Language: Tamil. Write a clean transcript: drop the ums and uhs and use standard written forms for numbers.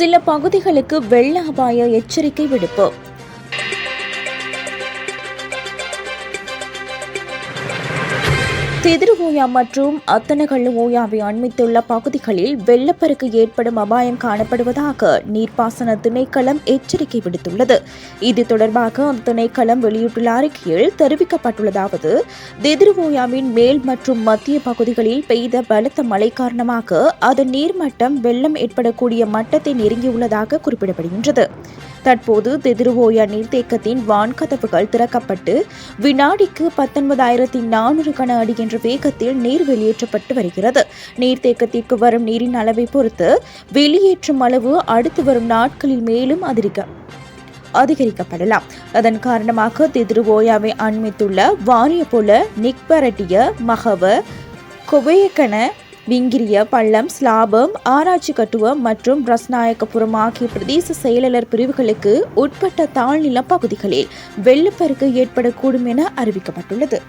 சில பகுதிகளுக்கு வெள்ள அபாய எச்சரிக்கை விடுப்பு. தெதிர்ஓயா மற்றும் அத்தனகள்ளு ஓயாவை அண்மித்துள்ள பகுதிகளில் வெள்ளப்பெருக்கு ஏற்படும் அபாயம் காணப்படுவதாக நீர்ப்பாசன திணைக்களம் எச்சரிக்கை விடுத்துள்ளது. இது தொடர்பாக அந்த திணைக்களம் வெளியிட்டுள்ள அறிக்கையில் தெரிவிக்கப்பட்டுள்ளதாவது, தெதிர்ஓயாவின் மேல் மற்றும் மத்திய பகுதிகளில் பெய்த பலத்த மழை காரணமாக அதன் நீர்மட்டம் வெள்ளம் ஏற்படக்கூடிய மட்டத்தை நெருங்கியுள்ளதாக குறிப்பிடப்படுகின்றது. தற்போது தெதிர்ஓயா நீர்த்தேக்கத்தின் வான்கதவுகள் திறக்கப்பட்டு வினாடிக்கு 19,400 கன அடி என்ற வேகத்தில் நீர் வெளியேற்றப்பட்டு வருகிறது. நீர்த்தேக்கத்திற்கு வரும் நீரின் அளவை பொறுத்து வெளியேற்றும் அளவு அடுத்து வரும் நாட்களில் மேலும் அதிகரிக்கப்படலாம். அதன் காரணமாக தெதிர்ஓயாவை அண்மித்துள்ள வாரியபொல, நிக்பரட்டிய, மகவ, கொபையக்கன, விங்கிரிய, பள்ளம், ஸ்லாபம், ஆராய்ச்சி கட்டுவம் மற்றும் ரஸ்நாயக்கபுரம் ஆகிய பிரதேச செயலாளர் பிரிவுகளுக்கு உட்பட்ட தாழ்நில பகுதிகளில் வெள்ளப்பெருக்கு ஏற்படக்கூடும் என அறிவிக்கப்பட்டுள்ளது.